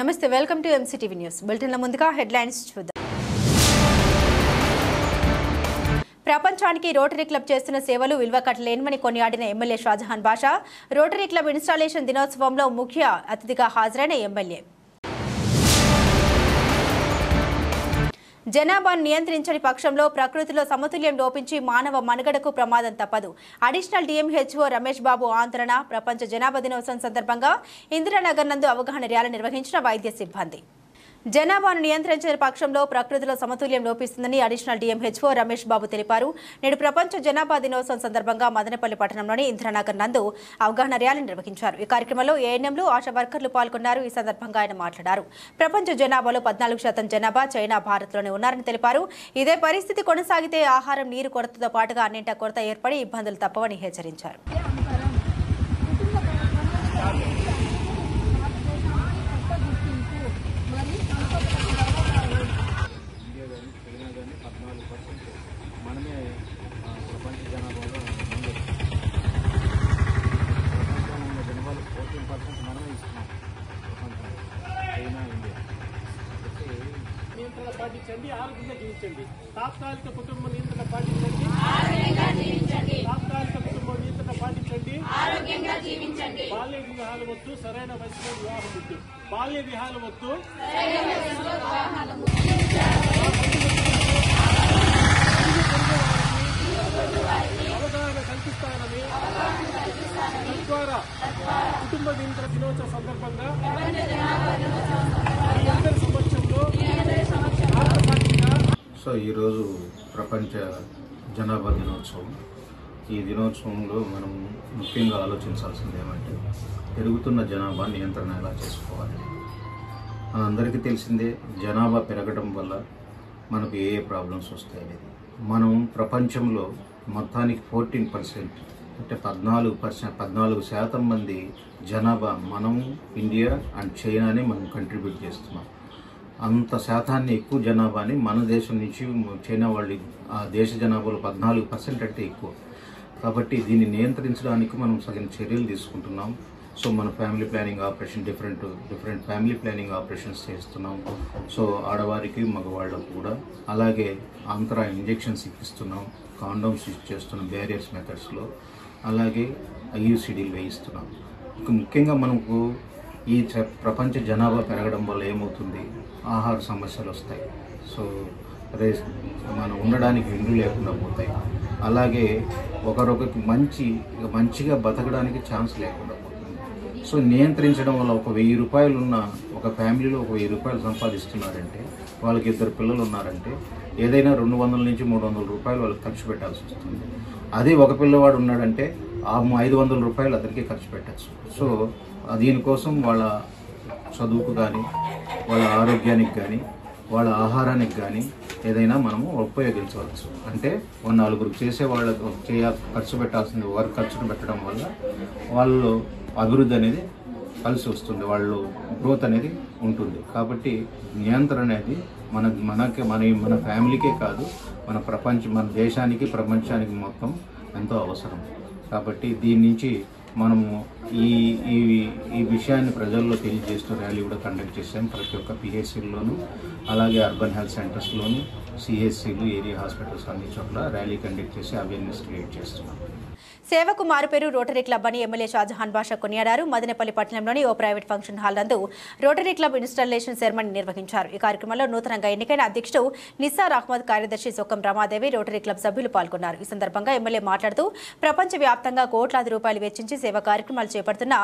నమస్తే, welcome to MCTV news బులెటిన్ల ముందుగా headlines చూద్దాం. ప్రపంచానికి రోటరీ క్లబ్ చేస్తున్న సేవలు విలువ కట్టలేనివని కొనియాడిన ఎమ్మెల్యే షాజహాన్ బాషా. రోటరీ క్లబ్ ఇన్స్టాలేషన్ దినోత్సవంలో ముఖ్య అతిథిగా హాజరైన ఎమ్మెల్యే. జనాభాను నియంత్రించని పక్షంలో ప్రకృతిలో సమతుల్యం లోపించి మానవ మనుగడకు ప్రమాదం తప్పదు. అడిషనల్ డిఎంహెచ్ఓ రమేష్ బాబు ఆందోళన. ప్రపంచ జనాభా దినోత్సవం సందర్భంగా ఇందిరానగర్ నందు అవగాహన ర్యాలీ నిర్వహించిన వైద్య సిబ్బంది. జనాభాను నియంత్రించని పక్షంలో ప్రకృతిలో సమతుల్యం లోపిస్తుందని అడిషనల్ డిఎంహెచ్ఓ రమేష్ బాబు తెలిపారు. నేడు ప్రపంచ జనాభా దినోత్సవం సందర్భంగా మదనపల్లి పట్టణంలోని ఇందిరానగర్ నందు అవగాహన ర్యాలీ నిర్వహించారు. ఈ కార్యక్రమంలో ఏఎన్ఎంలు, ఆశా వర్కర్లు పాల్గొన్నారు. ఈ సందర్భంగా ఆయన మాట్లాడారు. ప్రపంచ జనాభాలో 14% జనాభా చైనా, భారత్లోనే ఉన్నారని తెలిపారు. ఇదే పరిస్థితి కొనసాగితే ఆహారం, నీరు కొరతతో పాటుగా అన్నింటా కొరత ఏర్పడి ఇబ్బందులు తప్పవని హెచ్చరించారు. పాటించండి, ఆరోగ్యంగా జీవించండి. తాత్కాలిక కుటుంబ నియంత్రణ పాటించండి, తాత్కాలిక కుటుంబ నియంత్రణ పాటించండి. బాల్య వివాహాలు వద్దు, సరైన వయసులో వివాహం వద్దు. బాల్య వివాహాలు వద్దు, అవగాహన కల్పిస్తానని తద్వారా కుటుంబ నియంత్రణ దినోత్సవ సందర్భంగా మీ అందరి సమక్షంలో. సో ఈరోజు ప్రపంచ జనాభా దినోత్సవం. ఈ దినోత్సవంలో మనం ముఖ్యంగా ఆలోచించాల్సింది ఏమంటే పెరుగుతున్న జనాభా నియంత్రణ ఎలా చేసుకోవాలి. అందరికీ తెలిసిందే, జనాభా పెరగడం వల్ల మనకు ఏ ప్రాబ్లమ్స్ వస్తాయి. మనం ప్రపంచంలో మొత్తానికి 14% అంటే 14% మంది జనాభా మనం ఇండియా అండ్ చైనాని మనం కంట్రిబ్యూట్ చేస్తున్నాం. అంత శాతాన్ని, ఎక్కువ జనాభాని మన దేశం నుంచి చైనా వాళ్ళు ఆ దేశ జనాభాలో 14% అంటే ఎక్కువ. కాబట్టి దీన్ని నియంత్రించడానికి మనం సగం చర్యలు తీసుకుంటున్నాం. సో మన family planning operation, different family planning operations చేస్తున్నాం. సో ఆడవారికి, మగవాళ్ళకు కూడా. అలాగే అంతరా ఇంజెక్షన్స్ ఇప్పిస్తున్నాం, కాండోమ్స్ యూజ్ చేస్తున్నాం బ్యారియర్స్ మెథడ్స్లో. అలాగే ఐయుసిడీలు వేయిస్తున్నాం. ఇక ముఖ్యంగా మనకు ఈ ప్రపంచ జనాభా పెరగడం వల్ల ఏమవుతుంది, ఆహార సమస్యలు వస్తాయి. సో మనం ఉండడానికి ఇల్లు లేకుండా పోతాయి. అలాగే ఒకరొకరికి మంచిగా బతకడానికి ఛాన్స్ లేకుండా పోతుంది. సో నియంత్రించడం వల్ల ఒక 1000 రూపాయలు ఉన్న ఒక ఫ్యామిలీలో ఒక 1000 రూపాయలు సంపాదిస్తున్నారంటే, వాళ్ళకి 2 పిల్లలు ఉన్నారంటే ఏదైనా 200 నుంచి 300 రూపాయలు వాళ్ళకి ఖర్చు పెట్టాల్సి వస్తుంది. అదే ఒక పిల్లవాడు ఉన్నాడంటే ఆ 500 రూపాయలు అతనికి ఖర్చు పెట్టచ్చు. సో దీనికోసం వాళ్ళ చదువుకు కానీ, వాళ్ళ ఆరోగ్యానికి కానీ, వాళ్ళ ఆహారానికి కానీ ఏదైనా మనము ఉపయోగించవచ్చు. అంటే 4 చేసే వాళ్ళకు ఖర్చు పెట్టాల్సింది వారు ఖర్చును పెట్టడం వల్ల వాళ్ళు అభివృద్ధి అనేది కలిసి వస్తుంది, వాళ్ళు గ్రోత్ అనేది ఉంటుంది. కాబట్టి నియంత్రణ అనేది మన ఫ్యామిలీకే కాదు, మన దేశానికి, ప్రపంచానికి మొత్తం ఎంతో అవసరం. కాబట్టి దీని నుంచి మనము ఈ విషయాన్ని ప్రజల్లో తెలియజేస్తూ ర్యాలీ కూడా కండక్ట్ చేసాం. ప్రతి ఒక్క పిహెచ్సిల్లోనూ, అలాగే అర్బన్ హెల్త్ సెంటర్స్లోనూ, సిహెచ్సిలు, ఏరియా హాస్పిటల్స్ అన్ని చోట్ల ర్యాలీ కండక్ట్ చేసి అవేర్నెస్ క్రియేట్ చేస్తున్నాం. సేవకు మారుపేరు రోటరీ క్లబ్ అని ఎమ్మెల్యే షాజహాన్ బాషా కొనియాడారు. మదనపల్లి పట్టణంలోని ఓ ప్రైవేట్ ఫంక్షన్ హాల్ నందు రోటరీ క్లబ్ ఇన్స్టాలేషన్ సెరమనీ నిర్వహించారు. ఈ కార్యక్రమంలో నూతనంగా ఎన్నికైన అధ్యక్షుడు నిస్సార్ అహ్మద్, కార్యదర్శి సొక్కం రమాదేవి, రోటరీ క్లబ్ సభ్యులు పాల్గొన్నారు. ఈ సందర్భంగా ఎమ్మెల్యే మాట్లాడుతూ ప్రపంచవ్యాప్తంగా కోట్లాది రూపాయలు వెచ్చించి సేవా కార్యక్రమాలు చేపడుతున్న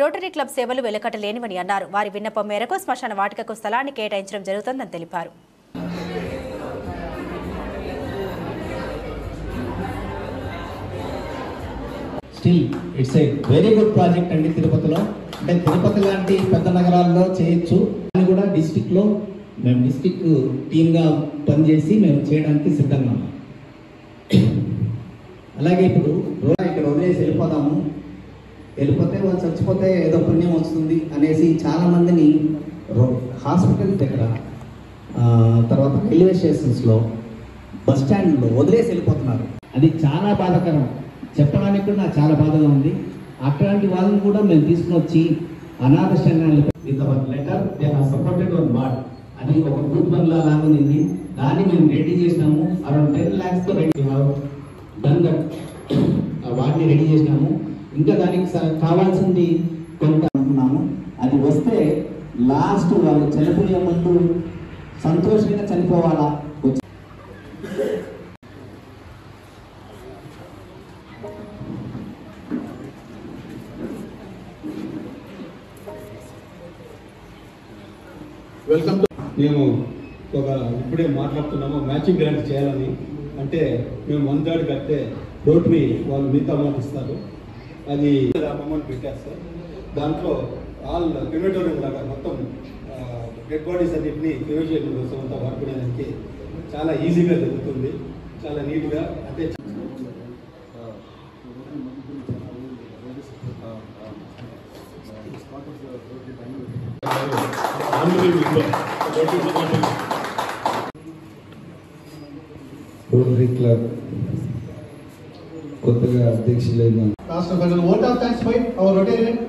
రోటరీ క్లబ్ సేవలు వెలకట్టలేనివని అన్నారు. వారి విన్నపం మేరకు శ్మశాన వాటికకు స్థలాన్ని కేటాయించడం జరుగుతుందని తెలిపారు. Still it's a very good project అండి. తిరుపతిలో అంటే తిరుపతి లాంటి పెద్ద నగరాల్లో చేయొచ్చు. అది కూడా డిస్టిక్లో మేము డిస్టిక్ టీమ్గా పనిచేసి మేము చేయడానికి సిద్ధంగా ఉన్నాం. అలాగే ఇప్పుడు ఇక్కడ వదిలేసి వెళ్ళిపోతే వాళ్ళు చచ్చిపోతే ఏదో పుణ్యం వస్తుంది అనేసి చాలామందిని హాస్పిటల్ దగ్గర, తర్వాత రైల్వే స్టేషన్స్లో, బస్ స్టాండ్లో వదిలేసి వెళ్ళిపోతున్నారు. అది చాలా బాధాకరం. చెప్పడానికి కూడా నాకు చాలా బాధగా ఉంది. అట్లాంటి వాళ్ళని కూడా మేము తీసుకుని వచ్చి అనాథ శరణాలయ with our letter they have supported our ward అని ఒక బూత్ బంగ్లా లాగా ఉంది. దాన్ని మేము రెడీ చేసినాము. అరౌండ్ 10 lakhs తో రెడీ డన్ దట్ వాటిని రెడీ చేసినాము. ఇంకా దానికి కావాల్సింది కొంత అనుకున్నాము. అది వస్తే లాస్ట్ వాళ్ళు చనిపోయే ముందు సంతోషంగా చనిపోవాలా. వెల్కమ్ టు మేము ఇప్పుడే మాట్లాడుతున్నాము మ్యాచింగ్ గ్రాంట్ చేయాలని. అంటే మేము 1/3 కడితే రోడ్ని వాళ్ళు మిగతా అమౌంట్ ఇస్తారు. అది అమౌంట్ పెట్టారు సార్. దాంట్లో ఆల్ క్రిమేటోరియం లాగా మొత్తం డెడ్ బాడీస్ అన్నింటినీ క్రిమేషన్ కోసం అంతా వాడుకునేదానికి చాలా ఈజీగా జరుగుతుంది. చాలా నీట్గా అంటే రోటరీ క్లబ్ కొత్తగా అధ్యక్షులైన రాష్ట్ర ప్రజలు vote of thanks by our Rotarian.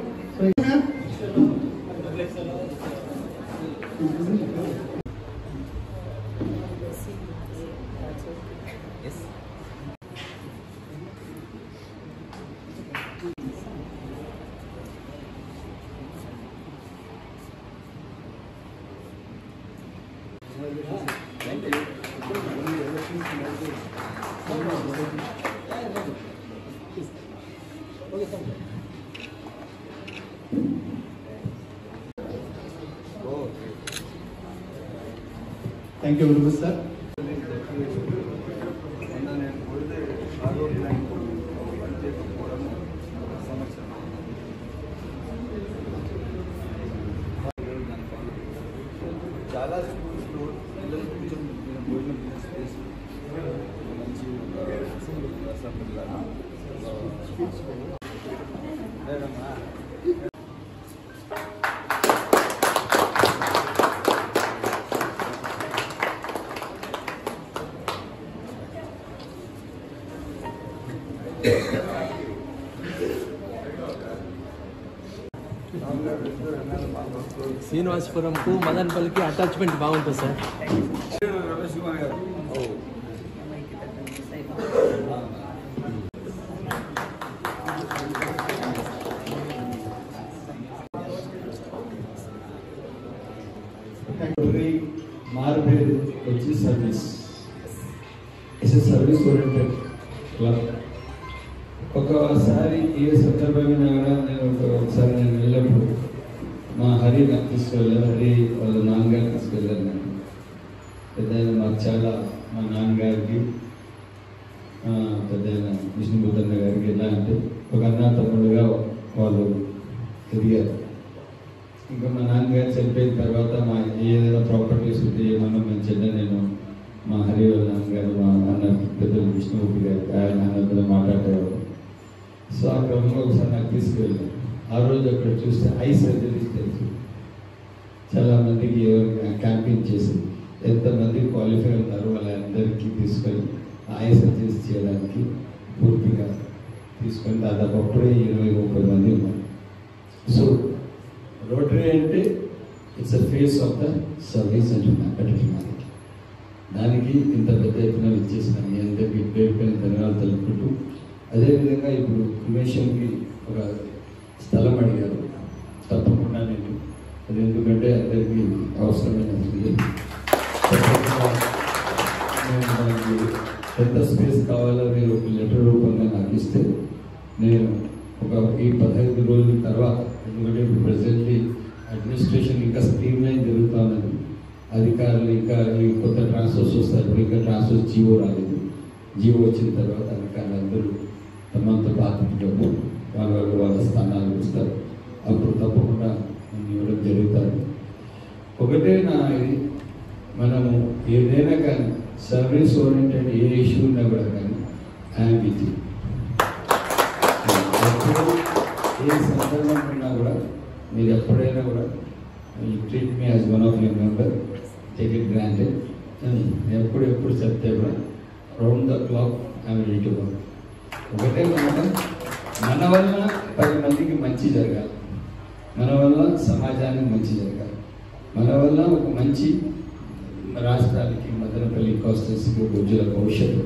Thank you very much sir. చాలా స్కూల్స్లో పిల్లలు కొంచెం భోజనం చేసి మంచి శ్రీనివాసపురంకు మదన్పల్లికి అటాచ్మెంట్ బాగుంటుంది సార్. మారుపేరు వచ్చి సర్వీస్ సర్వీస్ ఓరియంటెడ్ క్లబ్. ఒకసారి ఏ సందర్భమైనా కూడా ఒకసారి నేను వెళ్ళినప్పుడు మా హరి నాకు తీసుకెళ్ళారు. హరి వాళ్ళ నాన్నగారు తీసుకెళ్ళారు. నేను పెద్ద మాకు చాలా మా నాన్నగారికి పెద్ద విష్ణుబుద్ధన్న గారికి ఎలా అంటే ఒక అన్న తమ్ముడుగా వాళ్ళు ఎదిగారు. ఇంకా మా నాన్నగారు చనిపోయిన తర్వాత మా ఏదైనా ప్రాపర్టీస్ ఉంటే ఏమన్నా మంచిగా నేను మా హరి వాళ్ళ నాన్నగారు మా అన్న పెద్దలు విష్ణుమూర్తి గారు ఆయన నాన్నతో మాట్లాడేవారు. సో ఆ క్రమంలో ఒకసారి నాకు తీసుకెళ్ళాను. ఆ రోజు అక్కడ చూస్తే ఐ సర్జరీస్ తెలుసు చాలామందికి ఎవరు క్యాంపింగ్ చేసి ఎంతమంది క్వాలిఫై ఉన్నారు వాళ్ళందరికీ తీసుకొని ఐ సర్జరీస్ చేయడానికి పూర్తిగా తీసుకొని దాదాపు అప్పుడే 20-30 మంది ఉన్నారు. సో రోటరీ అంటే it's a face of the service అంటున్నాను. దానికి ఇంత పెద్ద ఎత్తున ఇచ్చేసిన మీ అందరికీ పేరు పైన ధన్యవాదాలు తెలుపుకుంటూ, అదేవిధంగా ఇప్పుడు క్రిమేషన్కి ఒక స్థలం అడిగారు. తప్పకుండా నేను అది ఎందుకంటే అందరికీ అవసరమైనది. దానికి ఎంత స్పేస్ కావాలో మీరు ఒక లెటర్ రూపంగా నాకు ఇస్తే నేను ఈ 15 రోజుల తర్వాత, ఎందుకంటే ఇప్పుడు ప్రెసెంట్లీ అడ్మినిస్ట్రేషన్ ఇంకా స్ట్రీమ్ లైన్ జరుగుతూ ఉన్నది. అధికారులు ఇంకా ఈ కొత్త ట్రాన్స్ఫర్స్ వస్తారు. ఇంకా ట్రాన్స్ఫర్స్ జీవో రాలేదు. జీవో వచ్చిన తర్వాత అధికారులు అందరూ తమంత బాధ్యతతో వాళ్ళ స్థానాలు ఇస్తారు. అప్పుడు తప్పకుండా నన్ను ఇవ్వడం జరుగుతుంది. ఒకటే నా ఇది, మనము ఏదైనా కానీ సర్వీస్ ఓరియంటెడ్ ఏ ఇష్యూ ఉన్నా కూడా కానీ ఐఎమ్ విత్ యూ. ఏ సందర్భం ఉన్నా కూడా మీరు ఎప్పుడైనా కూడా you treat me as one of your member, take it granted. ఎప్పుడు చెప్తే కూడా round the clock I'm ready to work. ఒకటే మాట, మన వల్ల 10 మందికి మంచి జరగాలి. మన వల్ల సమాజానికి మంచి జరగాలి, మన వల్ల ఒక మంచి రాష్ట్రానికి మదనపల్లి కాన్స్టిట్యున్సీకి ఒక ఉజ్వల భవిష్యత్తు.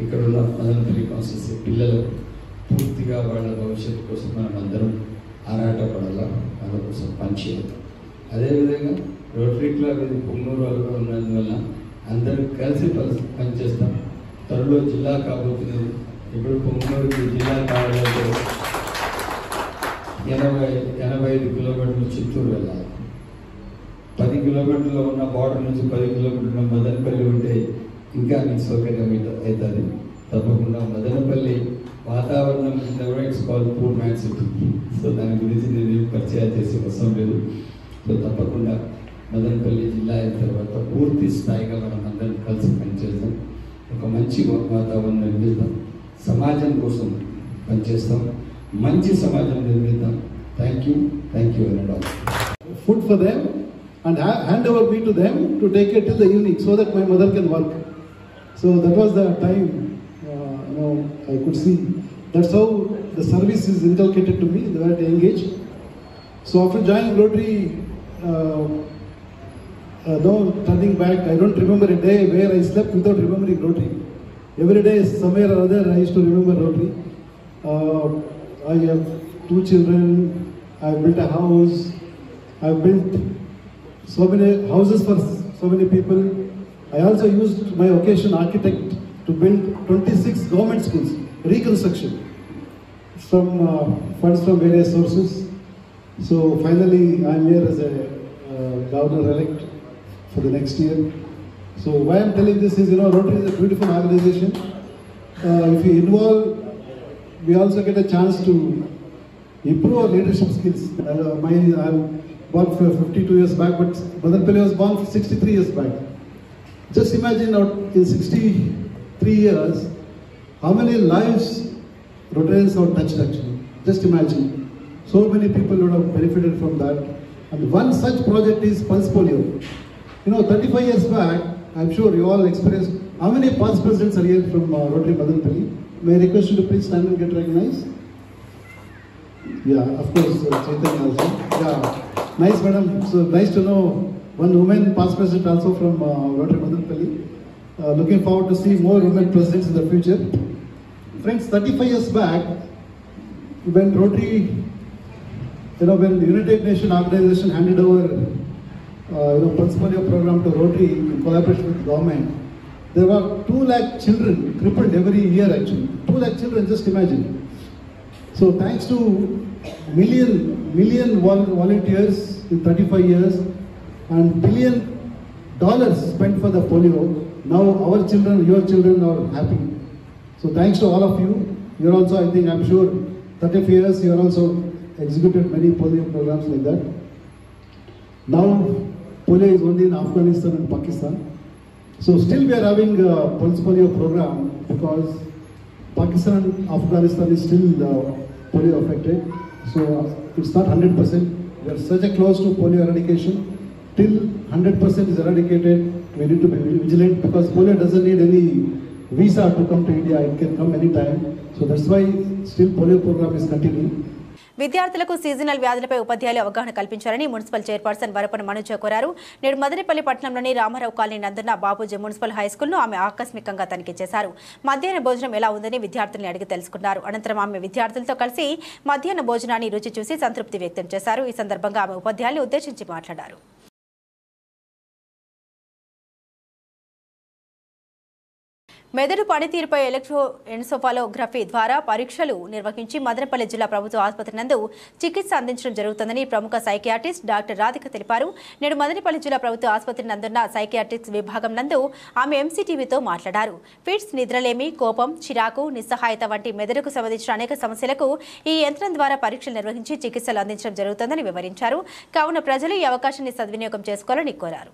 ఇక్కడ ఉన్న మదనపల్లి కాన్స్టిట్యున్సీ పిల్లలు పూర్తిగా వాళ్ళ భవిష్యత్తు కోసం మనం అందరం ఆరాటపడాలా, వాళ్ళ కోసం పనిచేయాలి. అదేవిధంగా రోటరీ క్లబ్ ఇది పొంగనూరు వాళ్ళగా ఉన్నందువల్ల అందరూ కలిసి పనిచేస్తాం. త్వరలో జిల్లా కాబోతున్నది. ఇప్పుడు పొంగనూరుకి జిల్లా కావాలంటే 85 కిలోమీటర్లు చిత్తూరు వెళ్ళాలి. 10 కిలోమీటర్లు ఉన్న బార్డర్ నుంచి 10 కిలోమీటర్ల మదనపల్లి ఉంటే ఇంకా మీకు సౌకర్యం అవుతుంది. తప్పకుండా మదనపల్లి వాతావరణం it's called poor man city. So దాని గురించి నేను పరిచయం చేసే అవసరం లేదు. సో తప్పకుండా మదనపల్లి జిల్లా అయిన తర్వాత పూర్తి స్థాయిగా మనం అందరం కలిసి పనిచేస్తాం. ఒక మంచి వాతావరణం నిర్మిస్తాం, సమాజం కోసం పనిచేస్తాం, మంచి సమాజం నిర్మిద్దాం. Thank you and all. Food for them and hand over me to them to take it till the evening so that my mother can work. So that was the time I could see. That's how the service is inculcated to me at a young age. So after joining Rotary, though turning back, I don't remember a day where I slept without remembering Rotary. Every day, somewhere or other, I used to remember Rotary. I have 2 children. I built a house. I built so many houses for so many people. I also used my vocation architect to build 26 government schools, reconstruction, from funds from various sources. So finally, I am here as a governor-elect for the next year. So why I am telling this is, Rotary is a beautiful organization. If we involve, we also get a chance to improve our leadership skills. I am born 52 years back, but Madanpalli was born 63 years back. Just imagine in 63 years, how many lives Rotarians have touched actually. Just imagine. So many people would have benefited from that. And one such project is Pulse Polio. 35 years back, I'm sure you all experienced. How many past presidents are here from Rotary Madanpalli? May I request you to please stand and get recognized? Yeah, of course, Chaitanya also. Yeah, nice madam. So nice to know one woman past president also from Rotary Madanpalli. Looking forward to see more women presidents in the future. Friends, 35 years back, when Rotary, when the United Nations Organization handed over Pulse Polio program to Rotary in collaboration with the government, there were 2 lakh children crippled every year actually. 2 lakh children, just imagine. So thanks to million volunteers in 35 years and $1 billion spent for the polio, now our children, your children are happy. So thanks to all of you. You're also, I think, I'm sure, 35 years, you are also executed many polio programs like that. Now, polio is only in Afghanistan and Pakistan. So still we are having a Pulse Polio program because Pakistan and Afghanistan is still polio affected. So it's not 100%. We are such a close to polio eradication. Till 100% is eradicated, we need to be vigilant because polio doesn't need any visa to come to India. It can come anytime. So that's why still polio program is continuing. విద్యార్థులకు seasonal వ్యాధులపై ఉపాధ్యాయులు అవగాహన కల్పించాలని municipal chairperson వరపన మనుజ కోరారు. నేడు మదనపల్లి పట్టణంలోని Ramarao colony నందున Bapuji municipal హైస్కూల్ను ఆమె ఆకస్మికంగా తనిఖీ చేశారు. మధ్యాహ్న భోజనం ఎలా ఉందని విద్యార్థుల్ని అడిగి తెలుసుకున్నారు. అనంతరం ఆమె విద్యార్థులతో కలిసి మధ్యాహ్న భోజనాన్ని రుచి చూసి సంతృప్తి వ్యక్తం చేశారు. ఈ సందర్భంగా ఆమె ఉపాధ్యాయులను ఉద్దేశించి మాట్లాడారు. మెదడు పనితీరుపై ఎలక్ట్రోఎన్సెఫాలోగ్రఫీ ద్వారా పరీక్షలు నిర్వహించి మదనపల్లి జిల్లా ప్రభుత్వ ఆసుపత్రి నందు చికిత్స అందించడం జరుగుతుందని ప్రముఖ సైకియాట్రిస్ట్ డాక్టర్ రాధిక తెలిపారు. నేడు మదనపల్లి జిల్లా ప్రభుత్వ ఆసుపత్రి నందున్న సైకియాట్రిక్స్ విభాగం నందు ఆమె ఎంసీటీవీతో మాట్లాడారు. ఫిట్స్, నిద్రలేమి, కోపం, చిరాకు, నిస్సహాయత వంటి మెదడుకు సంబంధించిన అనేక సమస్యలకు ఈ యంత్రం ద్వారా పరీక్షలు నిర్వహించి చికిత్సలు అందించడం జరుగుతుందని వివరించారు. కావున ప్రజలు ఈ అవకాశాన్ని సద్వినియోగం చేసుకోవాలని కోరారు.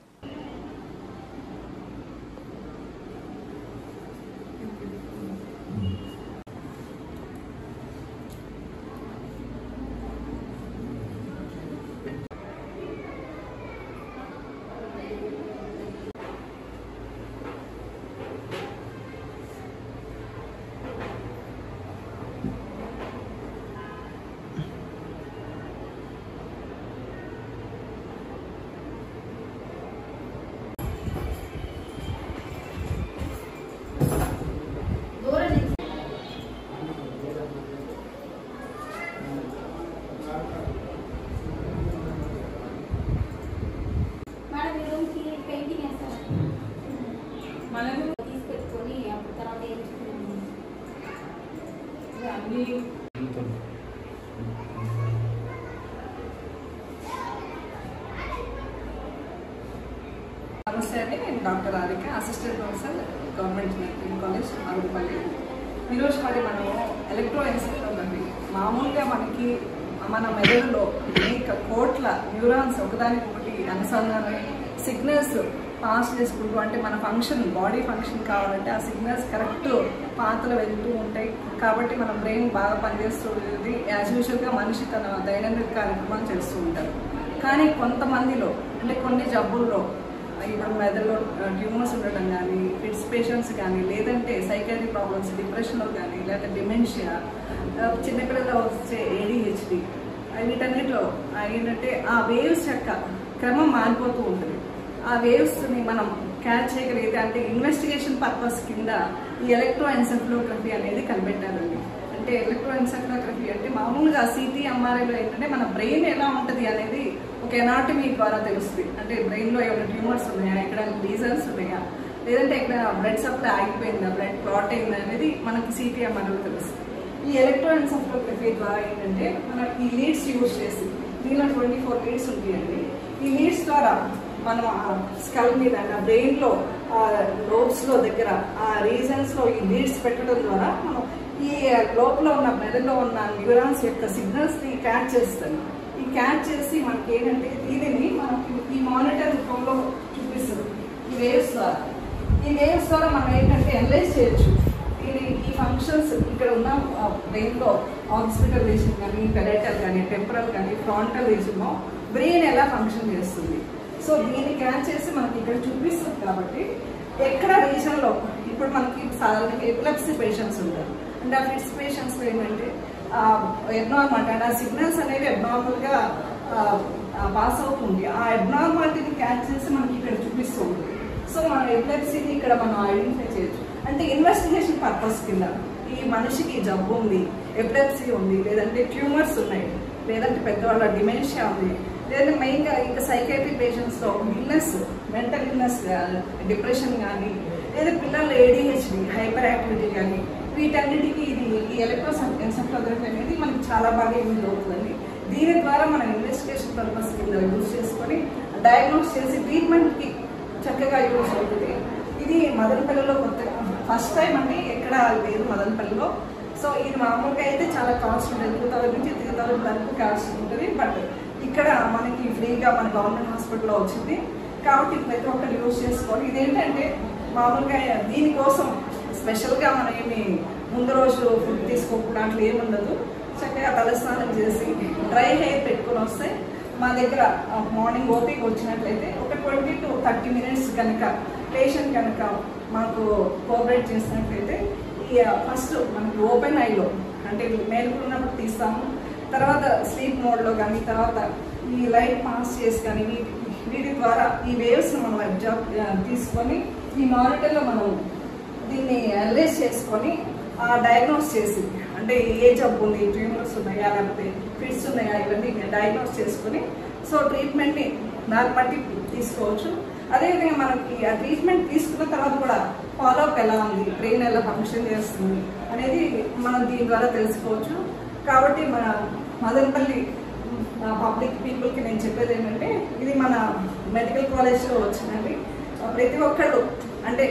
నమస్తే అండి, నేను doctor Arika, assistant professor government medical college Arugupalli. ఈరోజు మరి మనము ఎలక్ట్రోఎన్సెఫాలజీ మామూలుగా మనకి మన మెదడులో అనేక కోట్ల న్యూరాన్స్ ఒకదానికొకటి అనుసంధానమై సిగ్నల్స్ పాస్ చేసుకుంటూ, అంటే మన ఫంక్షన్ బాడీ ఫంక్షన్ కావాలంటే ఆ సిగ్నల్స్ కరెక్ట్ పాత్రలు వెళ్తూ ఉంటాయి. కాబట్టి మన బ్రెయిన్ బాగా పనిచేస్తుంది. యాజ్ యూజువల్గా మనిషి తన దైనందిక కార్యక్రమాలు చేస్తూ ఉంటారు. కానీ కొంతమందిలో అంటే కొన్ని జబ్బుల్లో ఇప్పుడు మెదడులో ట్యూమర్స్ ఉండడం కానీ, ఫిట్స్ పేషెంట్స్ కానీ, లేదంటే సైకాట్రిక్ ప్రాబ్లమ్స్, డిప్రెషన్లో కానీ, లేకపోతే డిమెన్షియా, చిన్నపిల్లల్లో వచ్చే ADHD, వీటన్నిటిలో ఏంటంటే ఆ వేవ్స్ యొక్క క్రమం మారిపోతూ ఉంటుంది. ఆ వేవ్స్ని మనం క్యాచ్ చేయగలిగితే అంటే ఇన్వెస్టిగేషన్ పర్పస్ కింద ఈ ఎలక్ట్రోఎన్సెఫాలోగ్రఫీ అనేది కనిపెట్టారండి. అంటే ఎలక్ట్రోఎన్సెఫాలోగ్రఫీ అంటే మామూలుగా CT, MRIలో ఏంటంటే మన బ్రెయిన్ ఎలా ఉంటుంది అనేది ఒక ఎనాటమీ ద్వారా తెలుస్తుంది. అంటే బ్రెయిన్లో ఏమైనా ట్యూమర్స్ ఉన్నాయా, ఎక్కడ లీజన్స్ ఉన్నాయా, లేదంటే ఎక్కడ బ్లడ్ సప్లై ఆగిపోయిందా, బ్లడ్ క్లాట్ అయిందా అనేది మనకి CT, MRIలో తెలుస్తుంది. ఈ ఎలక్ట్రోఎన్సెఫాలోగ్రఫీ ద్వారా ఏంటంటే మనకి ఈ లీడ్స్ యూజ్ చేసి, దీనిలో 24 లీడ్స్ ఉంటాయండి. ఈ లీడ్స్ ద్వారా మనం స్కల్ మీద బ్రెయిన్లో లోబ్స్లో దగ్గర ఆ రీజన్స్లో ఈ లీడ్స్ పెట్టడం ద్వారా మనం ఈ లోపల ఉన్న మెదడులో ఉన్న న్యూరాన్స్ యొక్క సిగ్నల్స్ని క్యాచ్ చేస్తాం. ఈ క్యాచ్ చేసి మనకి ఏంటంటే దీనిని మనకి ఈ మానిటర్ రూపంలో చూపిస్తుంది. ఈ వేవ్స్ ద్వారా మనం ఏంటంటే అనలైజ్ చేయొచ్చు ఈ ఫంక్షన్స్. ఇక్కడ ఉన్న బ్రెయిన్లో ఆక్సిపిటల్ రీజన్ కానీ, పెరైటల్ కానీ, టెంపరల్ కానీ, ఫ్రాంటల్ రీజన్లో బ్రెయిన్ ఎలా ఫంక్షన్ చేస్తుంది. సో దీన్ని క్యాచ్ చేసి మనకి ఇక్కడ చూపిస్తుంది. కాబట్టి ఎక్కడ రీజన్లో ఇప్పుడు మనకి సాధారణంగా ఎపిలెప్సీ పేషెంట్స్ ఉంటారు. అంటే ఆ ఫిట్స్ పేషెంట్స్లో ఏంటంటే అబ్నార్మల్ అంటే ఆ సిగ్నల్స్ అనేవి అబ్నార్మల్గా పాస్ అవుతుంది. ఆ అబ్నార్మాలిటీని క్యాచ్ చేసి మనకి ఇక్కడ చూపిస్తూ ఉంటుంది. సో మన ఎపిలెప్సీని ఇక్కడ మనం ఐడెంటిఫై చేయొచ్చు. అంటే ఇన్వెస్టిగేషన్ పర్పస్ కింద ఈ మనిషికి జబ్బు ఉంది, ఎపిలెప్సీ ఉంది, లేదంటే ట్యూమర్స్ ఉన్నాయి, లేదంటే పెద్దవాళ్ళ డిమెన్షియా ఉంది, లేదంటే మెయిన్గా ఇంకా సైకాట్రిక్ పేషెంట్స్లో ఇల్నెస్, మెంటల్ ఇల్నెస్, డిప్రెషన్ కానీ, లేదా పిల్లల ADHD, హైపర్ యాక్టివిటీ కానీ, వీటన్నిటికీ ఇది ఈ ఎలక్ట్రోఎన్సెఫాలోగ్రఫీ అనేది మనకి చాలా బాగా యూజ్ అవుతుందండి. దీని ద్వారా మనం ఇన్వెస్టిగేషన్ పర్పస్ కింద యూజ్ చేసుకొని డయాగ్నోస్ చేసి ట్రీట్మెంట్కి చక్కగా యూజ్ అవుతుంది. ఇది మదనపల్లిలో కొత్తగా ఫస్ట్ టైం అండి, ఎక్కడ లేదు మదనపల్లిలో. సో ఇది మామూలుగా అయితే చాలా కాస్ట్ ఉంటుంది, 2000 నుంచి 3000 వరకు కాస్ట్ ఉంటుంది. బట్ ఇక్కడ మనకి ఫ్రీగా మన గవర్నమెంట్ హాస్పిటల్లో వచ్చింది. కాబట్టి ప్రతి ఒక్కరు యూజ్ చేసుకోవాలి. ఇదేంటంటే మామూలుగా దీనికోసం స్పెషల్గా మనం ఏమి ముందు రోజు ఫుడ్ తీసుకోకుండా అట్లా ఏముండదు. చక్కగా తలస్నానం చేసి డ్రై హెయిర్ పెట్టుకుని వస్తే మా దగ్గర మార్నింగ్ ఓపీకి వచ్చినట్లయితే ఒక 20 to 30 minutes కనుక పేషెంట్ కనుక మాకు కోఆపరేట్ చేసినట్లయితే ఈ ఫస్ట్ మనకి ఓపెన్ ఐలో అంటే మేలుకున్నప్పుడు తీస్తాము, తర్వాత స్లీప్ మోడ్లో కానీ, తర్వాత ఈ లైట్ పాస్ చేసి కానీ వీటి ద్వారా ఈ వేవ్స్ని మనం అబ్జర్వ్ తీసుకొని ఈ మానిటర్లో మనం దీన్ని అనలైజ్ చేసుకొని డయాగ్నోస్ చేసి అంటే ఏ జబ్బు ఉంది, ట్యూమర్స్ ఉన్నాయా, లేకపోతే ఫిట్స్ ఉన్నాయా, ఇవన్నీ డయాగ్నోస్ చేసుకొని సో ట్రీట్మెంట్ని దాన్ని బట్టి తీసుకోవచ్చు. అదేవిధంగా మనకి ఆ ట్రీట్మెంట్ తీసుకున్న తర్వాత కూడా ఫాలోఅప్ ఎలా ఉంది, బ్రెయిన్ ఎలా ఫంక్షన్ చేస్తుంది అనేది మనం దీని ద్వారా తెలుసుకోవచ్చు. కాబట్టి మన మదనపల్లి పబ్లిక్ పీపుల్కి నేను చెప్పేది ఏంటంటే ఇది మన మెడికల్ కాలేజ్లో వచ్చిందండి. ప్రతి ఒక్కళ్ళు అంటే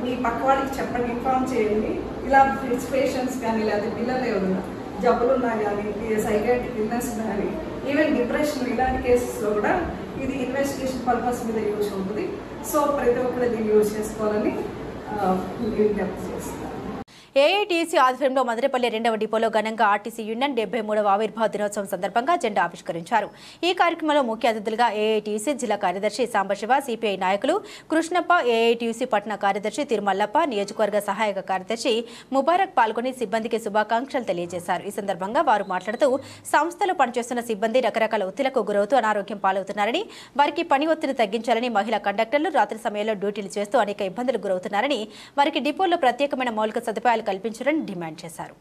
మీ పక్క వాళ్ళకి చెప్పండి, ఇన్ఫార్మ్ చేయండి. ఇలా ఫిట్స్ పేషెంట్స్ కానీ, లేకపోతే పిల్లలు ఎవరైనా జబ్బులు ఉన్నా కానీ, సైకాట్రిక్ ఇల్నెస్ కానీ, ఈవెన్ డిప్రెషన్ ఇలాంటి కేసెస్లో కూడా ఇది ఇన్వెస్టిగేషన్ పర్పస్ మీద యూజ్ అవుతుంది. సో ప్రతి ఒక్కరు దీన్ని యూజ్ చేసుకోవాలని విజ్ఞప్తి చేస్తాను. ఏఐటీసీ ఆధ్వర్యంలో మదనపల్లి 2వ డిపోలో ఘనంగా ఆర్టీసీ యూనియన్ 73వ ఆవిర్భావ దినోత్సవం సందర్భంగా జెండా ఆవిష్కరించారు. ఈ కార్యక్రమంలో ముఖ్య అతిథులుగా ఏఐటీసీ జిల్లా కార్యదర్శి సాంబశివ, సిపిఐ నాయకులు కృష్ణప్ప, ఏఐటీసీ పట్టణ కార్యదర్శి తిరుమల్లప్ప, నియోజకవర్గ సహాయక కార్యదర్శి ముబారక్ పాల్గొని సిబ్బందికి శుభాకాంక్షలు తెలియజేశారు. ఈ సందర్భంగా వారు మాట్లాడుతూ సంస్థలో పనిచేస్తున్న సిబ్బంది రకరకాల ఒత్తిళ్లకు గురవుతూ అనారోగ్యం పాలవుతున్నారని, వారికి పని ఒత్తిడి తగ్గించాలని, మహిళా కండక్టర్లు రాత్రి సమయంలో డ్యూటీలు చేస్తూ అనేక ఇబ్బందులకు గురవుతున్నారని, వారికి డిపోలో ప్రత్యేకమైన మౌలిక సదుపాయాలు కల్పించాలని డిమాండ్ చేశారు.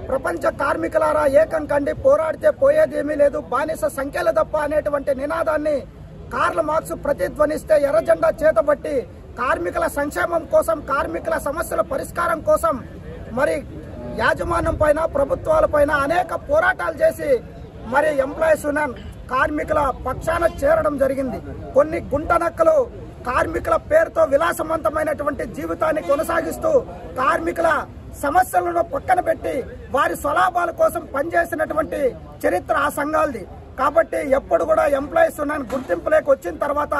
ప్రపంచ కార్మికులారా ఏకం కండి, పోరాడితే పోయేదేమీ లేదు, బానిస సంఖ్యల తప్ప అనేటువంటి నినాదాన్ని కార్ల్ మార్క్స్ ప్రతిధ్వనిస్తే ఎర్రజెండా చేతబట్టి కార్మికుల సంక్షేమం కోసం, కార్మికుల సమస్యల పరిష్కారం కోసం మరి యాజమాన్యం పైన, ప్రభుత్వాల పైన అనేక పోరాటాలు చేసి మరి ఎంప్లాయీస్ యూనియన్ కార్మికుల పక్షాన చేరడం జరిగింది. కొన్ని గుంటనక్కలు కార్మికుల పేరుతో విలాసవంతమైనటువంటి జీవితాన్ని కొనసాగిస్తూ కార్మికుల సమస్యలను పక్కన పెట్టి వారి స్వలాభాల కోసం పనిచేసినటువంటి చరిత్ర ఆ సంఘాలది. కాబట్టి ఎప్పుడు కూడా ఎంప్లాయీస్ యూనియన్ గుర్తింపులోకి వచ్చిన తర్వాత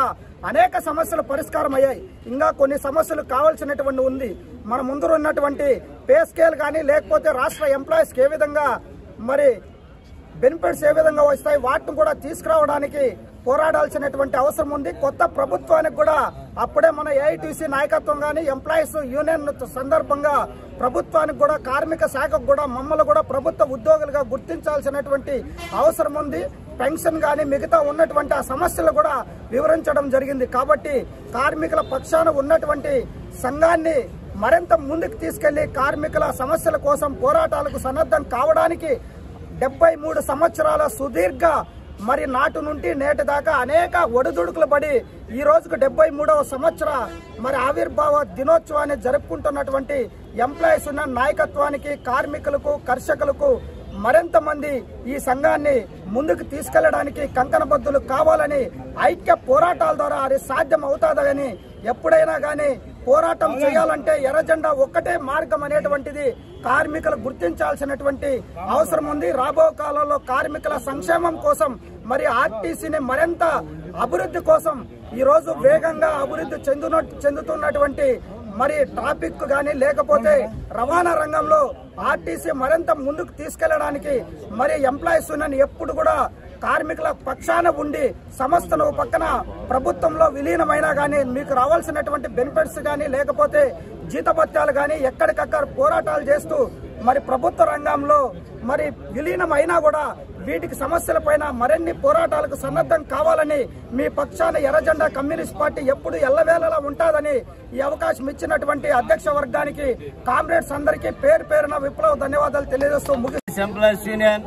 అనేక సమస్యలు పరిష్కారం అయ్యాయి. ఇంకా కొన్ని సమస్యలు కావాల్సినటువంటి ఉంది. మన ముందు ఉన్నటువంటి పే స్కేల్ కానీ, లేకపోతే రాష్ట్ర ఎంప్లాయీస్కి ఏ విధంగా మరి బెనిఫిట్స్ ఏ విధంగా వస్తాయి, వాటిని కూడా తీసుకురావడానికి పోరాడాల్సినటువంటి అవసరం ఉంది. కొత్త ప్రభుత్వానికి కూడా అప్పుడే మన ఏఐటీసీ నాయకత్వం కానీ, ఎంప్లాయీస్ యూనియన్ సందర్భంగా ప్రభుత్వానికి కూడా, కార్మిక శాఖకు కూడా మమ్మల్ని కూడా ప్రభుత్వ ఉద్యోగులుగా గుర్తించాల్సినటువంటి అవసరం ఉంది. పెన్షన్ కానీ మిగతా ఉన్నటువంటి ఆ సమస్యలు కూడా వివరించడం జరిగింది. కాబట్టి కార్మికుల పక్షాన ఉన్నటువంటి సంఘాన్ని మరింత ముందుకు తీసుకెళ్లి కార్మికుల సమస్యల కోసం పోరాటాలకు సన్నద్ధం కావడానికి 73 సంవత్సరాల సుదీర్ఘ మరి నాటు నుండి నేటి దాకా అనేక ఒడిదుడుకులు పడి ఈ రోజుకు 73వ సంవత్సర మరి ఆవిర్భావ దినోత్సవాన్ని జరుపుకుంటున్నటువంటి ఎంప్లాయీస్ ఉన్న నాయకత్వానికి, కార్మికులకు, కర్షకులకు మరింత మంది ఈ సంఘాన్ని ముందుకు తీసుకెళ్లడానికి కంకణబద్దులు కావాలని, ఐక్య పోరాటాల ద్వారా అది సాధ్యం అవుతాదని, ఎప్పుడైనా కానీ పోరాటం చేయాలంటే ఎర్రజెండా ఒక్కటే మార్గం అనేటువంటిది కార్మికులు గుర్తించాల్సినటువంటి అవసరం ఉంది. రాబో కాలంలో కార్మికుల సంక్షేమం కోసం మరి ఆర్టీసీని మరింత అభివృద్ధి కోసం ఈ రోజు వేగంగా అభివృద్ధి చెందుతున్నటువంటి మరి ట్రాఫిక్ కానీ, లేకపోతే రవాణా రంగంలో ఆర్టీసీ మరింత ముందుకు తీసుకెళ్లడానికి మరి ఎంప్లాయీస్ యూనియన్ ఎప్పుడు కూడా కార్మికుల పక్షాన ఉండి సంస్థను పక్కన ప్రభుత్వంలో విలీనమైనా కానీ మీకు రావాల్సినటువంటి బెనిఫిట్స్ కానీ, లేకపోతే జీతభత్యాలు కానీ ఎక్కడికక్కడ పోరాటాలు చేస్తూ మరి ప్రభుత్వ రంగంలో మరి విలీనమైనా కూడా వీటికి సమస్యల పైన మరిన్ని పోరాటాలకు సన్నద్ధం కావాలని మీ పక్షాన ఎర్రజెండా కమ్యూనిస్ట్ పార్టీ ఎప్పుడు ఎల్లవేళలా ఉంటుందని ఈ అవకాశం ఇచ్చినటువంటి అధ్యక్ష వర్గానికి, కామ్రేడ్స్ అందరికీ పేరు పేరున విప్లవ ధన్యవాదాలు తెలియజేస్తూ ఎంప్లాయీస్ యూనియన్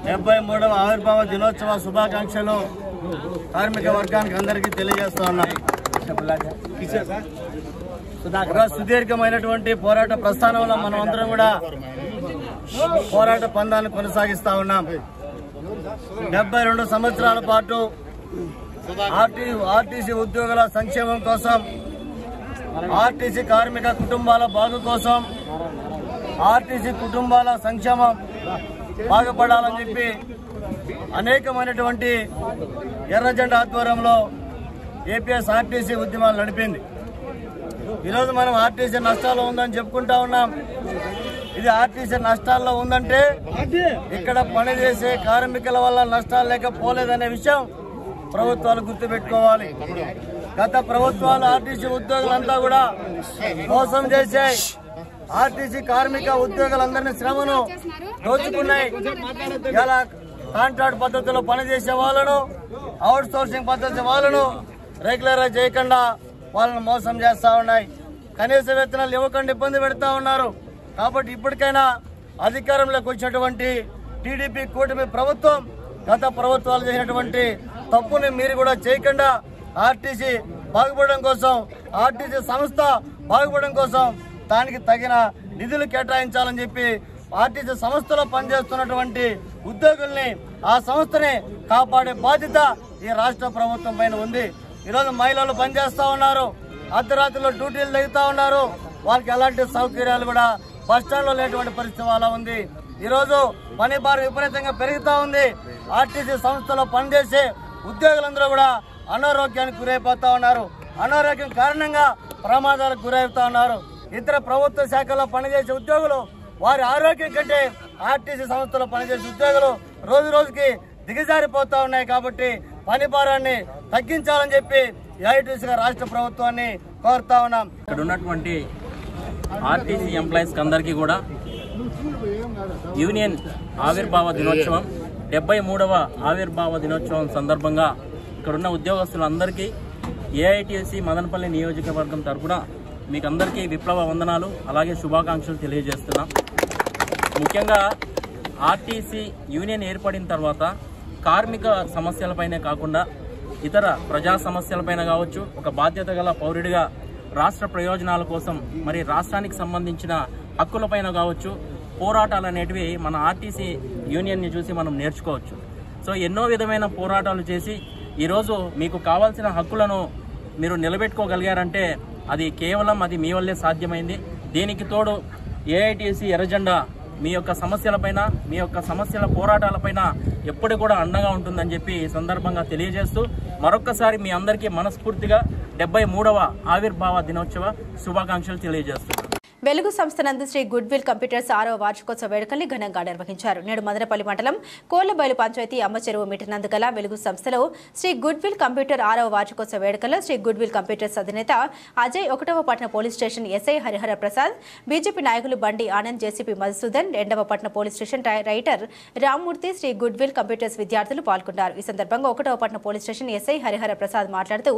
73వ ఆవిర్భావ దినోత్సవ శుభాకాంక్షలు కార్మిక వర్గానికి అందరికీ తెలియజేస్తా ఉన్నాయి. సుదీర్ఘమైనటువంటి పోరాట ప్రస్థానంలో మనం అందరం కూడా పోరాట పందాన్ని కొనసాగిస్తా ఉన్నాం. 72 సంవత్సరాల పాటు ఆర్టీసీ ఉద్యోగుల సంక్షేమం కోసం, ఆర్టీసీ కార్మిక కుటుంబాల బాగు కోసం, ఆర్టీసీ కుటుంబాల సంక్షేమం బాగుపడాలని చెప్పి అనేకమైనటువంటి ఎర్రజెండా ఆధ్వర్యంలో ఏపీఎస్ ఆర్టీసీ ఉద్యమాలు నడిపింది. ఈరోజు మనం ఆర్టీసీ నష్టాల్లో ఉందని చెప్పుకుంటా ఉన్నాం. ఇది ఆర్టీసీ నష్టాల్లో ఉందంటే ఇక్కడ పనిచేసే కార్మికుల వల్ల నష్టాలు లేకపోలేదనే విషయం ప్రభుత్వాలు గుర్తుపెట్టుకోవాలి. గత ప్రభుత్వాలు ఆర్టీసీ ఉద్యోగులంతా కూడా మోసం చేశాయి. ఆర్టీసీ కార్మిక ఉద్యోగులందరినీ శ్రమను దోచుకున్నాయి. ఇలా కాంట్రాక్ట్ పద్ధతిలో పనిచేసే వాళ్ళను, అవుట్ సోర్సింగ్ పద్ధతి వాళ్ళను రెగ్యులరైజ్ చేయకుండా వాళ్ళను మోసం చేస్తా ఉన్నాయి. కనీస వేతనాలు ఇవ్వకుండా ఇబ్బంది పెడతా ఉన్నారు. కాబట్టి ఇప్పటికైనా అధికారంలోకి వచ్చినటువంటి టీడీపీ కూటమి ప్రభుత్వం గత ప్రభుత్వాలు చేసినటువంటి తప్పుని మీరు కూడా చేయకుండా ఆర్టీసీ బాగుపడడం కోసం, ఆర్టీసీ సంస్థ బాగుపడడం కోసం దానికి తగిన నిధులు కేటాయించాలని చెప్పి ఆర్టీసీ సంస్థలో పనిచేస్తున్నటువంటి ఉద్యోగుల్ని, ఆ సంస్థని కాపాడే బాధ్యత ఈ రాష్ట్ర ప్రభుత్వం పైన ఉంది. ఈరోజు మహిళలు పనిచేస్తా ఉన్నారు, అర్ధరాత్రిలో డ్యూటీలు దిగుతా ఉన్నారు. వాళ్ళకి ఎలాంటి సౌకర్యాలు కూడా బస్టాండ్లో లేనటువంటి పరిస్థితి అలా ఉంది. ఈరోజు పని భారం విపరీతంగా పెరుగుతూ ఉంది. ఆర్టీసీ సంస్థలో పనిచేసే ఉద్యోగులందరూ కూడా అనారోగ్యానికి గురైపోతా ఉన్నారు. అనారోగ్యం కారణంగా ప్రమాదాలకు గురవుతా ఉన్నారు. ఇతర ప్రభుత్వ శాఖల్లో పనిచేసే ఉద్యోగులు వారి ఆరోగ్యం కంటే ఆర్టీసీ సంస్థలో పనిచేసే ఉద్యోగులు రోజు రోజుకి దిగజారిపోతా ఉన్నాయి. కాబట్టి పని భారాన్ని తగ్గించాలని చెప్పి ఏఐటీసీగా రాష్ట్ర ప్రభుత్వాన్ని కోరుతా ఉన్నాం. ఇక్కడ ఉన్నటువంటి ఆర్టీసీ ఎంప్లాయీస్ అందరికీ కూడా యూనియన్ ఆవిర్భావ దినోత్సవం 73వ ఆవిర్భావ దినోత్సవం సందర్భంగా ఇక్కడున్న ఉద్యోగస్తులందరికీ ఏఐటీసీ మదనపల్లి నియోజకవర్గం తరఫున మీకు అందరికీ విప్లవ వందనాలు అలాగే శుభాకాంక్షలు తెలియజేస్తున్నాం. ముఖ్యంగా ఆర్టీసీ యూనియన్ ఏర్పడిన తర్వాత కార్మిక సమస్యలపైనే కాకుండా ఇతర ప్రజా సమస్యలపైన కావచ్చు, ఒక బాధ్యత గల పౌరుడిగా రాష్ట్ర ప్రయోజనాల కోసం మరి రాష్ట్రానికి సంబంధించిన హక్కులపైన కావచ్చు పోరాటాలు అనేటివి మన ఆర్టీసీ యూనియన్ని చూసి మనం నేర్చుకోవచ్చు. సో ఎన్నో విధమైన పోరాటాలు చేసి ఈరోజు మీకు కావాల్సిన హక్కులను మీరు నిలబెట్టుకోగలిగారంటే అది కేవలం అది మీ వల్లే సాధ్యమైంది. దీనికి తోడు ఏఐటీసీ ఎర్రజెండా మీ యొక్క సమస్యలపైన, మీ యొక్క సమస్యల పోరాటాలపైన ఎప్పుడు కూడా అండగా ఉంటుందని చెప్పి ఈ సందర్భంగా తెలియజేస్తూ మరొక్కసారి మీ అందరికీ మనస్ఫూర్తిగా 73వ ఆవిర్భావ దినోత్సవ శుభాకాంక్షలు తెలియజేస్తున్నాను. వెలుగు సంస్థ నందు శ్రీ గుడ్ విల్ కంప్యూటర్స్ 6వ వార్షికోత్సవ వేడుకల్ని ఘనంగా నిర్వహించారు. నేడు మదనపల్లి మండలం కోళ్లబయలు పంచాయతీ అమ్మచెరువు మీటనందు గల వెలుగు సంస్థలో శ్రీ గుడ్ విల్ కంప్యూటర్ 6వ వార్షికోత్సవ వేడుకల్లో శ్రీ గుడ్ విల్ కంప్యూటర్స్ అధినేత అజయ్, 1వ పట్టణ police station SI Harihara Prasad, BJP నాయకులు బండి ఆనంద్, జేసీపీ మధుసూదన్, 2వ పట్టణ police station writer Rammurthy, Sri goodwill computers విద్యార్థులు పాల్గొన్నారు. ఈ సందర్భంగా 1వ పట్టణ police station SI Harihara Prasad మాట్లాడుతూ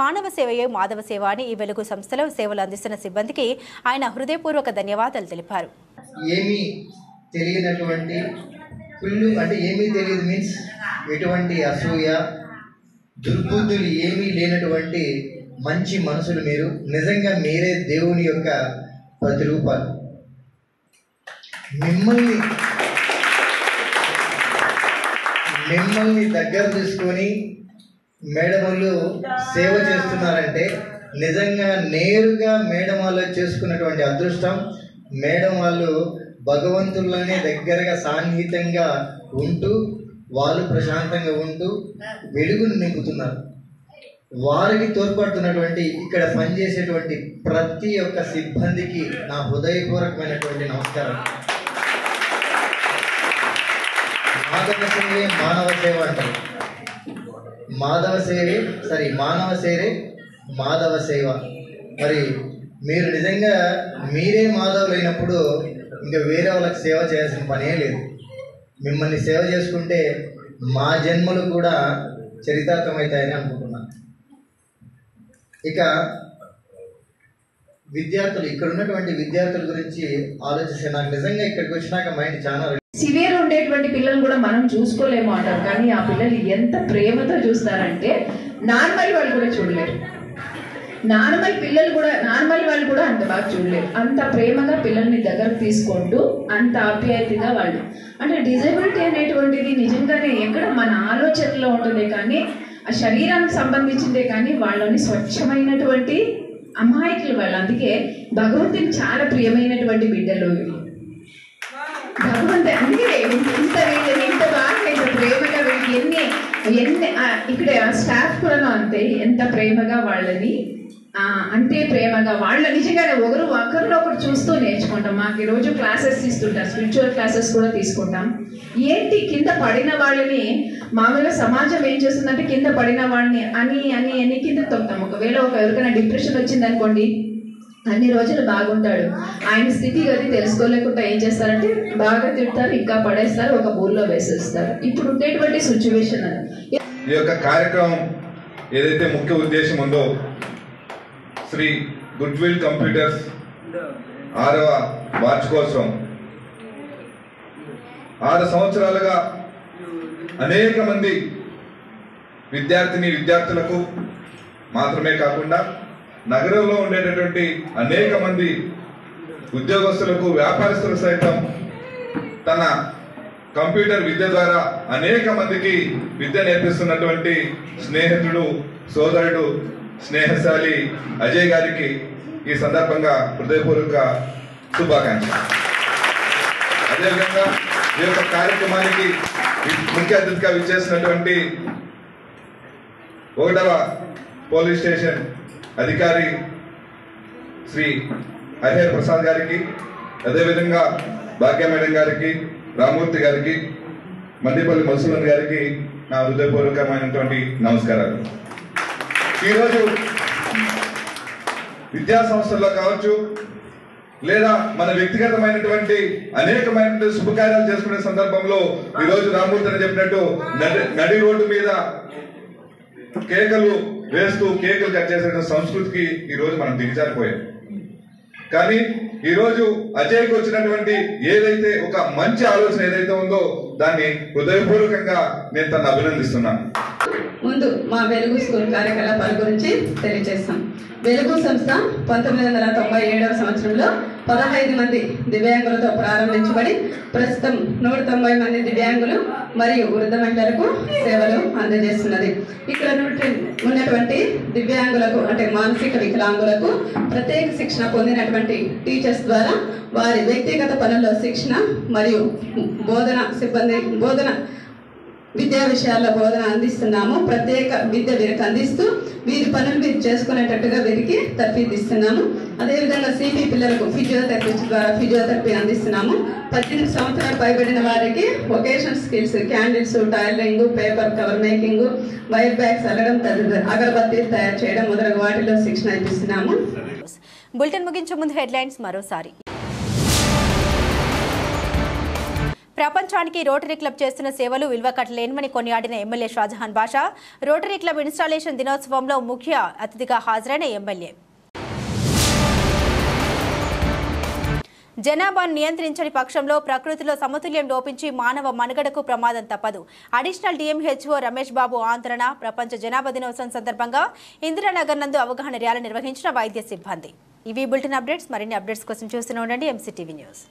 మానవ సేవయే మాధవ సేవ అని ఈ వెలుగు సంస్థలో సేవలు అందిస్తున్న సిబ్బందికి ఆయన హృదయపూర్వక ధన్యవాదాలు తెలిపారు. ఏమీ తెలియనటువంటి కుళ్ళు అంటే ఏమీ తెలియదు మీన్స్ ఎటువంటి అసూయ దుర్బుద్ధులు ఏమీ లేనటువంటి మంచి మనసులు మీరు. నిజంగా మీరే దేవుని యొక్క ప్రతిరూపాలు. మిమ్మల్ని దగ్గర తీసుకొని మేడమలు సేవ చేస్తున్నారంటే నిజంగా నేరుగా మేడం వాళ్ళు చేసుకున్నటువంటి అదృష్టం. మేడం వాళ్ళు భగవంతుల్లోనే దగ్గరగా సాన్నిహితంగా ఉంటూ వాళ్ళు ప్రశాంతంగా ఉంటూ వెలుగును నింపుతున్నారు. వారికి తోడ్పడుతున్నటువంటి ఇక్కడ పనిచేసేటువంటి ప్రతి ఒక్క సిబ్బందికి నా హృదయపూర్వకమైనటువంటి నమస్కారం. మాధవ సేవే మానవ సేవ అంటారు. మానవ సేవే మాధవ సేవ. మరి మీరు నిజంగా మీరే మాధవులు అయినప్పుడు ఇంకా వేరే వాళ్ళకి సేవ చేయాల్సిన పనే లేదు. మిమ్మల్ని సేవ చేసుకుంటే మా జన్మలు కూడా చరితార్థమవుతాయని అనుకుంటున్నాను. ఇక విద్యార్థులు, ఇక్కడ ఉన్నటువంటి విద్యార్థుల గురించి ఆలోచిస్తే నాకు నిజంగా ఇక్కడికి వచ్చినాక మైండ్ చాలా సివియర్ ఉండేటువంటి పిల్లలు కూడా మనం చూసుకోలేము అంటారు, కానీ ఆ పిల్లలు ఎంత ప్రేమతో చూస్తారంటే నార్మల్ వాళ్ళు కూడా చూడలేరు. నార్మల్ వాళ్ళు కూడా అంత బాగా చూడలేరు. అంత ప్రేమగా పిల్లల్ని దగ్గరకు తీసుకుంటూ అంత ఆప్యాయతగా వాళ్ళు అంటే డిజేబిలిటీ అనేటువంటిది నిజంగానే ఎక్కడ మన ఆలోచనలో ఉంటుంది, కానీ ఆ శరీరానికి సంబంధించిందే, కానీ వాళ్ళని స్వచ్ఛమైనటువంటి అమాయకులు వాళ్ళు. అందుకే భగవంతుని చాలా ప్రియమైనటువంటి బిడ్డలు భగవంతు. అందుకే ఇంత బాగా ఇంత ప్రేమగా వీళ్ళకి ఎన్ని ఇక్కడ స్టాఫ్ కూడా అంతే ఎంత ప్రేమగా వాళ్ళని అంతే ప్రేమగా వాళ్ళ నిజంగానే ఒకరిలో ఒకరు చూస్తూ నేర్చుకుంటాం. మాకు ఈరోజు క్లాసెస్ ఇస్తుంటాం, స్పిరిచువల్ క్లాసెస్ కూడా తీసుకుంటాం. ఏంటి కింద పడిన వాళ్ళని మామూలుగా సమాజం ఏం చేస్తుందంటే కింద పడిన వాళ్ళని అని కింద తొక్కుతాం. ఒకవేళ ఎవరికైనా డిప్రెషన్ వచ్చింది అనుకోండి, అన్ని రోజులు బాగుంటాడు, ఆయన స్థితిగతి తెలుసుకోలేకుండా ఏం చేస్తారంటే బాగా తిడతారు, ఇంకా పడేస్తారు, ఒక బూల్లో వేసేస్తారు. ఇప్పుడు ఉండేటువంటి సిచ్యువేషన్ అది. ఈ యొక్క కార్యక్రమం ఏదైతే ముఖ్య ఉద్దేశం ఉందో శ్రీ గుడ్ విల్ కంప్యూటర్స్ 6వ వార్షికోత్సవం 6 సంవత్సరాలుగా అనేక మంది విద్యార్థులకు మాత్రమే కాకుండా నగరంలో ఉండేటటువంటి అనేక మంది ఉద్యోగస్తులకు, వ్యాపారస్తులకు సైతం తన కంప్యూటర్ విద్య ద్వారా అనేక మందికి విద్య నేర్పిస్తున్నటువంటి స్నేహితుడు, సోదరుడు, స్నేహశాలి అజయ్ గారికి ఈ సందర్భంగా హృదయపూర్వక శుభాకాంక్షలు. అదేవిధంగా ఈ యొక్క కార్యక్రమానికి ముఖ్య అతిథిగా విచ్చేసినటువంటి 1వ పోలీస్ స్టేషన్ అధికారి శ్రీ హరిహర ప్రసాద్ గారికి, అదేవిధంగా భాగ్య మేడం గారికి, రామ్మూర్తి గారికి, మండిపల్లి మధుసూదన్ గారికి నా హృదయపూర్వకమైనటువంటి నమస్కారాలు. ఈరోజు విద్యా సంస్థల్లో కావచ్చు లేదా మన వ్యక్తిగతమైనటువంటి అనేకమైనటువంటి శుభకార్యాలు చేసుకునే సందర్భంలో ఈరోజు రామ్మూర్తి అని చెప్పినట్టు నడి రోడ్డు మీద కేకలు వేస్తూ కేకలు కట్ చేసే సంస్కృతికి ఈ రోజు మనం దిగజారిపోయాం. కానీ ఈ రోజు అజయ్కి వచ్చినటువంటి ఏదైతే ఒక మంచి ఆలోచన ఏదైతే ఉందో దాన్ని హృదయపూర్వకంగా నేను తను అభినందిస్తున్నాను. ముందు మా వెలుగు స్కూల్ కార్యకలాపాల గురించి తెలియజేస్తాం. వెలుగు సంస్థ 1997వ సంవత్సరంలో 15 మంది దివ్యాంగులతో ప్రారంభించబడి ప్రస్తుతం 190 మంది దివ్యాంగులు మరియు వృద్ధ మహిళలకు సేవలు అందజేస్తున్నది. ఇక్కడ ఉన్నటువంటి దివ్యాంగులకు అంటే మానసిక వికలాంగులకు ప్రత్యేక శిక్షణ పొందినటువంటి టీచర్స్ ద్వారా వారి వ్యక్తిగత పనుల్లో శిక్షణ మరియు బోధన విద్యా విషయాల్లో బోధన అందిస్తున్నాము. ప్రత్యేక విద్య వీరికి అందిస్తూ వీరి పనులు వీరు చేసుకునేటట్టుగా వీరికి తర్ఫీదిస్తున్నాము. అదేవిధంగా సిపి పిల్లలకు ఫిజియోథెరపీ ద్వారా ఫిజియోథెరపీ అందిస్తున్నాము. 18 సంవత్సరాలు పైబడిన వారికి vocational skills, candles, tailoring, paper cover making, wire bags అల్లడం, అగరబత్తీలు తయారు చేయడం మొదలగు వాటిలో శిక్షణ ఇస్తున్నాము. బులెటిన్ ముగించే ముందు హెడ్లైన్స్ మరోసారి. ప్రపంచానికి రోటరీ క్లబ్ చేస్తున్న సేవలు విలువ కట్టలేనివని కొనియాడిన ఎమ్మెల్యే షాజహాన్ బాషా. రోటరీ క్లబ్ ఇన్స్టాలేషన్ దినోత్సవంలో ముఖ్య అతిథిగా హాజరైన ఎమ్మెల్యే. జనాభాను నియంత్రించని పక్షంలో ప్రకృతిలో సమతుల్యం లోపించి మానవ మనుగడకు ప్రమాదం తప్పదు. అడిషనల్ DMHO రమేష్ బాబు ఆందోళన. ప్రపంచ జనాభా దినోత్సవం సందర్భంగా ఇందిరానగర్ నందు అవగాహన ర్యాలీ నిర్వహించిన వైద్య సిబ్బంది. ఇవి బులెటిన్ అప్డేట్స్. మరిన్ని అప్డేట్స్ కోసం చూస్తూనే ఉండండి MCTV న్యూస్.